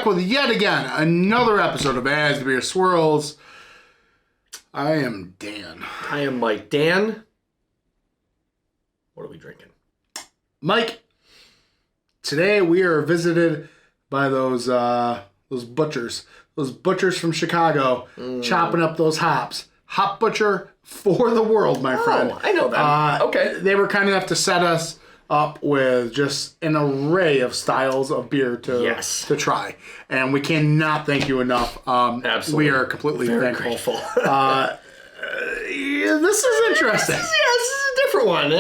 back with yet again another episode of As the Beer Swirls. I am Dan. I am Mike. Dan, what are we drinking? Mike, today we are visited by those butchers. Those butchers from Chicago chopping up those hops. Hop Butcher for the world, my friend. I know that. Okay. They were kind enough to set us up with just an array of styles of beer to try. And we cannot thank you enough. Absolutely. We are completely Very thankful. grateful. This is interesting. This is a different one.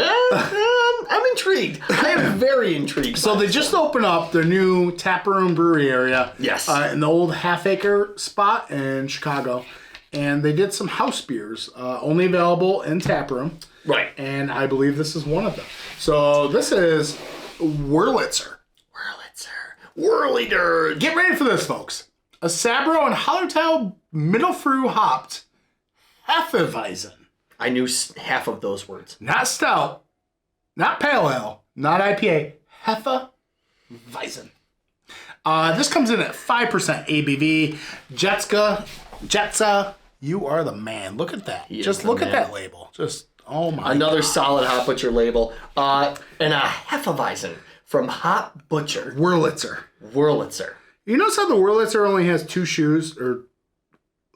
I'm intrigued. I am very intrigued. So they just opened up their new taproom brewery area. Yes. In the old half-acre spot in Chicago. And they did some house beers, only available in taproom. Right. And I believe this is one of them. So this is Wurlitzer. Wurlitzer. Get ready for this, folks. A Sabro and Hallertau middle-fruit hopped Hefeweizen. I knew half of those words. Not stout, not pale ale, not IPA. Hefeweizen. This comes in at 5% ABV. Jetsa, you are the man. Look at that. Just look at that label. Just, oh my Another God. solid Hop Butcher label. And a Hefeweizen from Hop Butcher. Wurlitzer. You notice how the Wurlitzer only has 2 shoes, or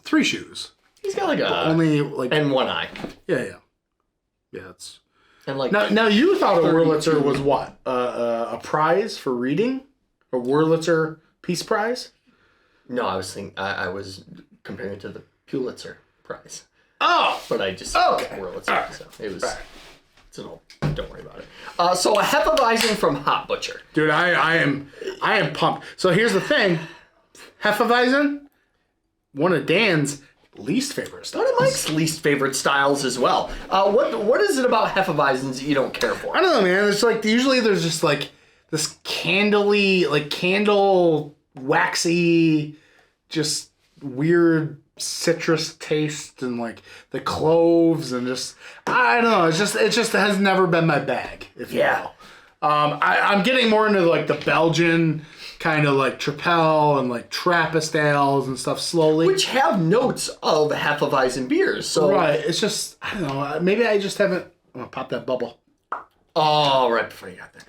3 shoes? He's got like and one eye. Yeah. It's and like now you thought a 32. Wurlitzer was what? A prize for reading? A Wurlitzer Peace Prize? No, I was thinking I was comparing it to the Pulitzer Prize. Oh, But I just Wurlitzer. All right. So it was. It's an old. Don't worry about it. So a Hefeweizen from Hop Butcher. dude, I am pumped. So here's the thing, Hefeweizen, one of Dan's least favorite styles. One of Mike's least favorite styles as well. What is it about Hefeweizens that you don't care for? I don't know, man. It's like usually there's just like this candle waxy, just weird citrus taste, and like the cloves, and just I don't know. It just has never been my bag, if you will. I'm getting more into like the Belgian kind of like Tripel and like Trappist ales and stuff slowly. Which have notes of Hefeweizen beers. So Right. It's just, I don't know. Maybe I just haven't. I'm going to pop that bubble. Oh, right before you got there.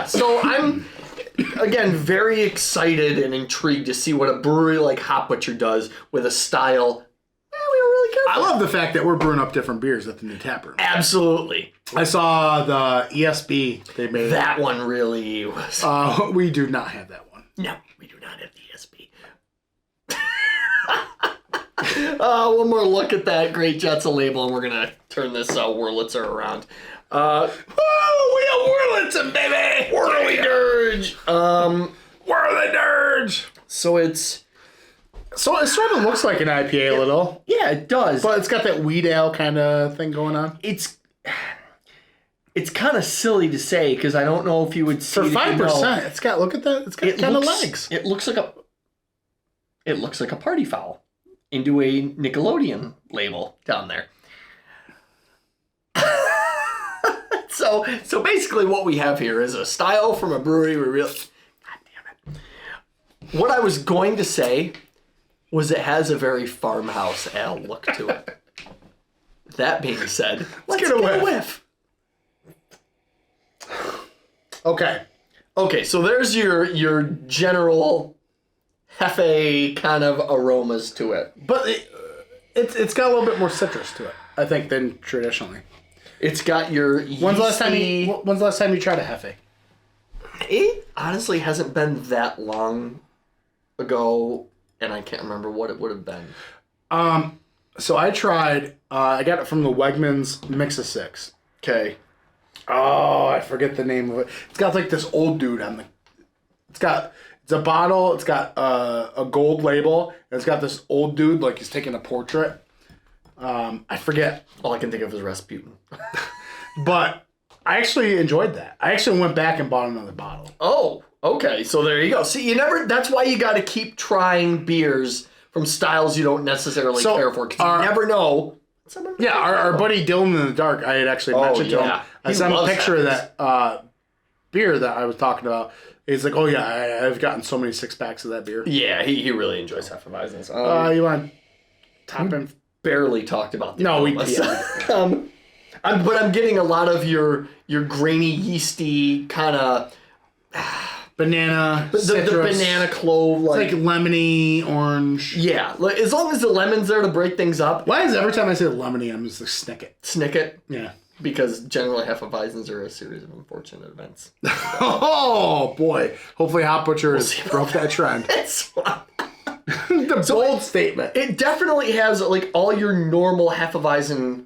So I'm, again, very excited and intrigued to see what a brewery like Hop Butcher does with a style we don't really care for. I love the fact that we're brewing up different beers at the new tap room. Absolutely. I saw the ESB they made. That one really was... we do not have that one. No, we do not have the ESB. One more look at that great Jetsa label, and we're going to turn this Wurlitzer around. We have Wurlitzer, baby! Whirly Dirge! Whirly Dirge! So it sort of looks like an IPA a little. Yeah, it does. But it's got that wheat ale kind of thing going on. It's kind of silly to say because I don't know if you would see For it, 5%, it's got, look at that, it's got kind of legs. It looks like a party foul into a Nickelodeon label down there. So basically what we have here is a style from a brewery we really... God damn it. What I was going to say was it has a very farmhouse ale look to it. That being said, let's get a whiff. Okay, so there's your general Hefe kind of aromas to it. But it's got a little bit more citrus to it, I think, than traditionally. It's got your yeasty... When's the last time you tried a Hefe? It honestly hasn't been that long ago, and I can't remember what it would have been. So I tried, I got it from the Wegmans Mix of Six. Okay. Oh, I forget the name of it. It's got like this old dude on the... It's a bottle, it's got a gold label, and it's got this old dude like he's taking a portrait. I forget. All I can think of is Rasputin. But I actually enjoyed that. I actually went back and bought another bottle. Oh, okay. So there you go. See, that's why you got to keep trying beers from styles you don't necessarily care for, because you never know. Yeah, our buddy Dylan in the Dark, I had actually mentioned to him. I sent him a picture of that beer that I was talking about. He's like, oh yeah, I've gotten so many 6-packs of that beer. Yeah, he really enjoys Hefeweizens. You want top him? Barely talked about the No, we but I'm getting a lot of your grainy, yeasty kind of banana, the banana clove, like lemony, orange. Yeah, as long as the lemon's there to break things up. Why is every time I say lemony, I'm just like snicket? Snicket? Yeah. Because generally Hefeweizens are a series of unfortunate events. Oh boy! Hopefully, Hot Butcher has broke that trend. That's the bold statement. It definitely has like all your normal Hefeweizen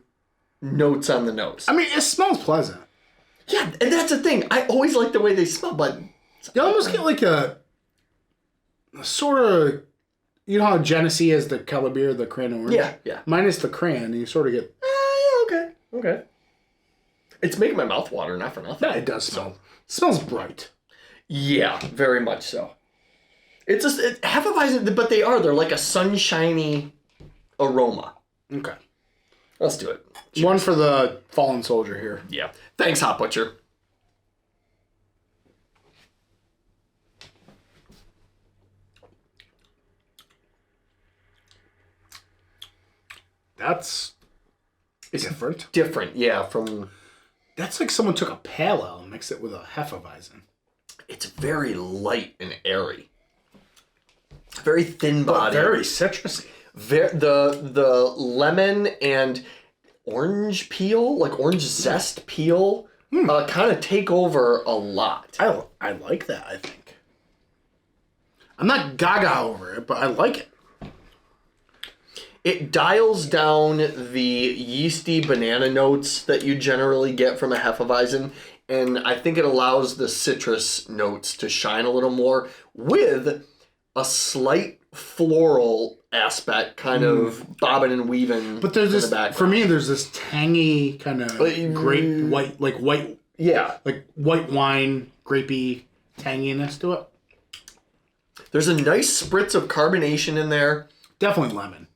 notes on the nose. I mean, it smells pleasant. Yeah, and that's the thing. I always like the way they smell, but you almost get like a sort of, you know how Genesee has the color beer, the cran orange. Yeah. Minus the cran, and you sort of get. Yeah, okay. It's making my mouth water, not for nothing. Yeah, it does smell. It smells bright. Yeah, very much so. It's just Hefeweizen, but they're like a sunshiny aroma. Okay. Let's do it. Cheers. One for the fallen soldier here. Yeah. Thanks, Hot Butcher. That's different. Different, yeah, from... That's like someone took a pale ale and mixed it with a Hefeweizen. It's very light and airy. Very thin body. Very citrusy. The lemon and orange peel, like orange zest peel, kind of take over a lot. I like that, I think. I'm not gaga over it, but I like it. It dials down the yeasty banana notes that you generally get from a Hefeweizen, and I think it allows the citrus notes to shine a little more with a slight floral aspect, kind of bobbing and weaving. But there's this, for me, there's this tangy kind of grape white, yeah, like white wine, grapey tanginess to it. There's a nice spritz of carbonation in there. Definitely lemon.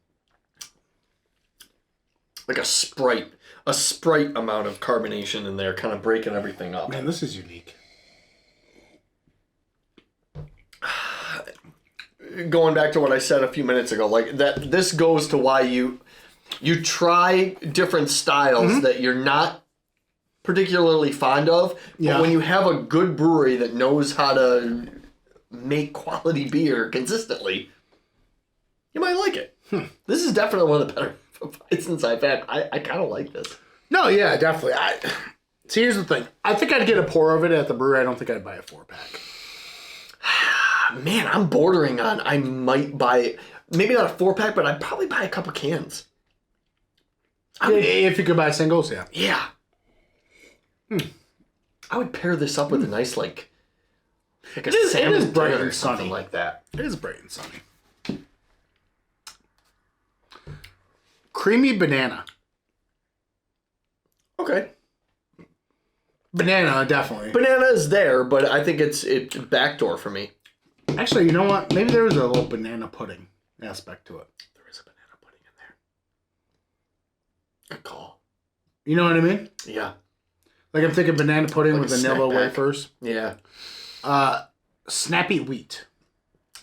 Like a Sprite amount of carbonation in there, kind of breaking everything up. Man, this is unique. Going back to what I said a few minutes ago, like that, this goes to why you try different styles that you're not particularly fond of, but when you have a good brewery that knows how to make quality beer consistently, you might like it. This is definitely one of the better Weizens I've had. I kind of like this. No, yeah, definitely. See, here's the thing. I think I'd get a pour of it at the brewery. I don't think I'd buy a 4-pack. Man, I'm bordering on I might buy, maybe not a 4-pack, but I'd probably buy a couple cans. If you could buy singles, yeah. Yeah. I would pair this up with a nice, like a salmon it is bright dinner and or something sunny. like that. It is bright and sunny. Creamy banana. Okay. Banana, definitely. Banana is there, but I think it's backdoor for me. Actually, you know what? Maybe there was a little banana pudding aspect to it. There is a banana pudding in there. Good call. You know what I mean? Yeah. Like I'm thinking banana pudding Like with a vanilla snack pack. wafers. Yeah. Snappy wheat.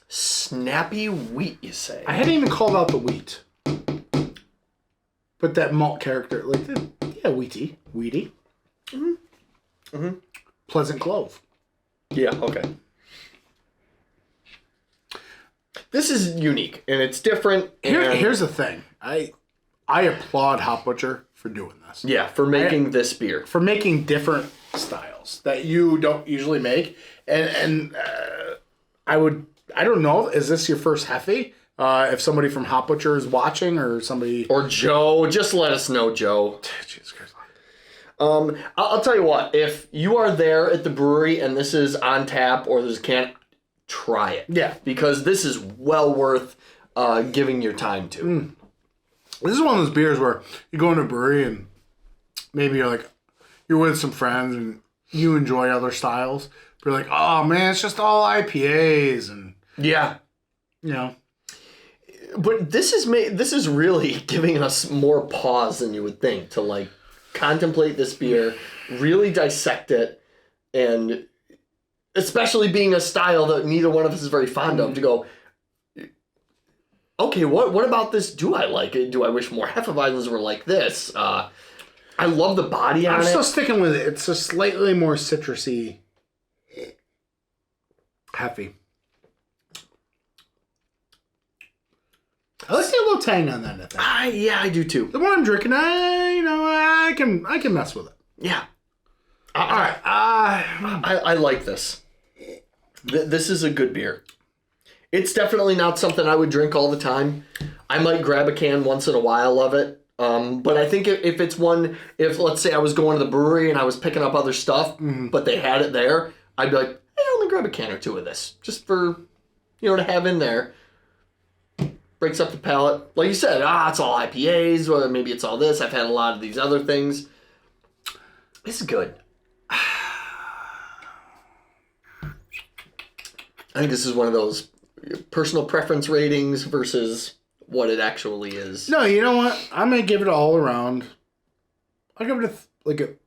Snappy wheat, you say? I hadn't even called out the wheat. But that malt character, like, yeah, wheaty. Pleasant clove. Yeah, okay. This is unique, and it's different. And Here's the thing. I applaud Hop Butcher for doing this. Yeah, for making this beer. For making different styles that you don't usually make. And I don't know, is this your first Hefe? If somebody from Hop Butcher is watching or somebody... Or Joe, just let us know, Joe. Jesus Christ. I'll tell you what, if you are there at the brewery and this is on tap or there's a can, try it. Yeah. Because this is well worth giving your time to. This is one of those beers where you go into a brewery and maybe you're with some friends and you enjoy other styles. But you're like, oh man, it's just all IPAs and... Yeah. You know... But this is really giving us more pause than you would think to contemplate this beer, really dissect it, and especially being a style that neither one of us is very fond of, to go, okay, what about this do I like? Do I wish more Hefeweizens were like this? I love the body on it. I'm still sticking with it. It's a slightly more citrusy Hefe. I like the little tang on that, I think. Yeah, I do too. The more I'm drinking, I can mess with it. Yeah. All right. I like this. This is a good beer. It's definitely not something I would drink all the time. I might grab a can once in a while of it. But I think if it's one, if let's say I was going to the brewery and I was picking up other stuff, but they had it there, I'd be like, hey, let me grab a can or two of this. Just for, to have in there. Breaks up the palate. Like you said, it's all IPAs, or maybe it's all this. I've had a lot of these other things. This is good. I think this is one of those personal preference ratings versus what it actually is. No, you know what? I'm going to give it all around. I'll give it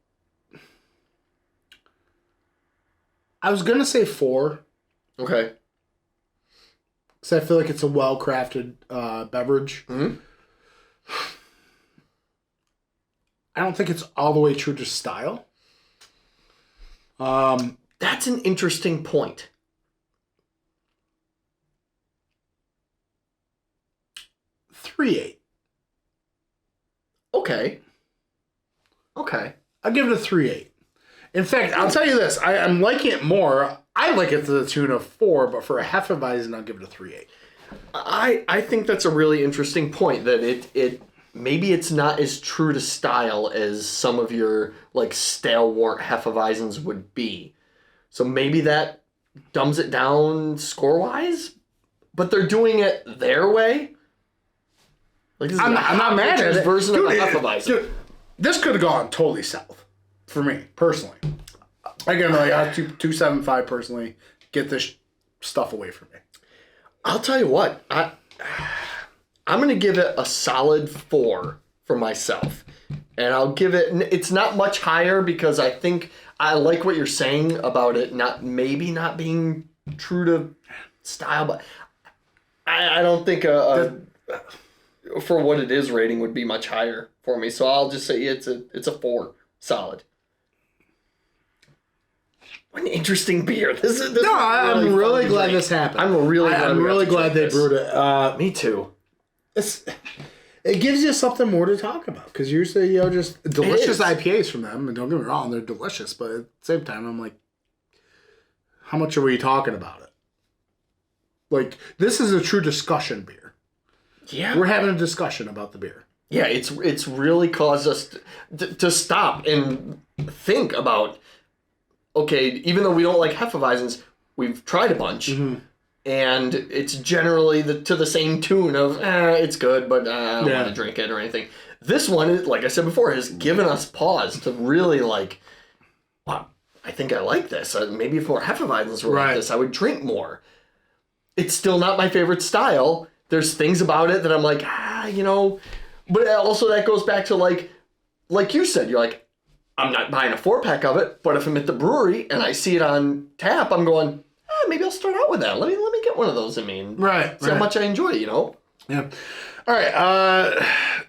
I was going to say 4. Okay. Because I feel like it's a well-crafted beverage. Mm-hmm. I don't think it's all the way true to style. That's an interesting point. 3.8. Okay. I'll give it a 3.8. In fact, I'll tell you this. I'm liking it more. I like it to the tune of 4, but for a Hefeweizen, I'll give it a 3.8. I think that's a really interesting point, that it maybe it's not as true to style as some of your like stalwart Hefeweizens would be. So maybe that dumbs it down score-wise, but they're doing it their way. Like this is I'm not mad at it. Version of a Hefeweizen. Dude, this could have gone totally south for me personally. I give it like 2.75 personally. Get this stuff away from me. I'll tell you what. I'm going to give it a solid 4 for myself. And I'll give it... It's not much higher because I think I like what you're saying about it not being true to style. But I don't think for what it is rating would be much higher for me. So I'll just say it's a 4. Solid. What an interesting beer. I'm really glad this happened. I'm really glad they brewed it. Me too. It gives you something more to talk about because usually just delicious IPAs from them, and don't get me wrong, they're delicious. But at the same time, I'm like, how much are we talking about it? Like, this is a true discussion beer. Yeah, we're having a discussion about the beer. Yeah, it's really caused us to stop and think about. Okay, even though we don't like Hefeweizens, we've tried a bunch. Mm-hmm. And it's generally to the same tune of, it's good, but I don't want to drink it or anything. This one, like I said before, has given us pause to really like, wow, I think I like this. Maybe if more Hefeweizens were like this, I would drink more. It's still not my favorite style. There's things about it that I'm like, but also that goes back to like you said, you're like, I'm not buying a 4-pack of it, but if I'm at the brewery and I see it on tap, I'm going, maybe I'll start out with that. Let me get one of those in me and see how much I enjoy it, Yeah. All right.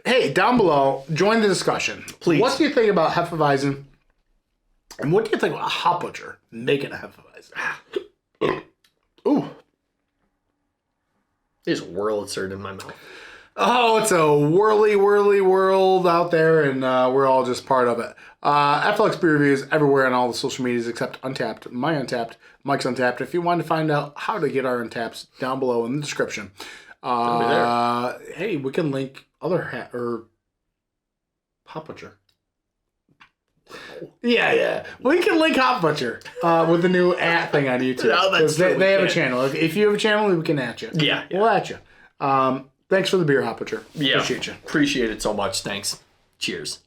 Hey, down below, join the discussion. Please. What do you think about Hefeweizen? And what do you think about a hop butcher making a Hefeweizen? Ooh. There's Wurlitzer in my mouth. Oh, it's a whirly world out there, and we're all just part of it. FLX Beer Reviews everywhere on all the social medias except Untappd, my Untappd, Mike's Untappd. If you want to find out how to get our Untappds, down below in the description. Hey, we can link other Hop Butcher. Yeah. We can link Hop Butcher with the new @ thing on YouTube. No, they have a channel. If you have a channel, we can @ you. Yeah. We'll @ you. Thanks for the beer, Hop Butcher. Yeah. Appreciate you. Appreciate it so much. Thanks. Cheers.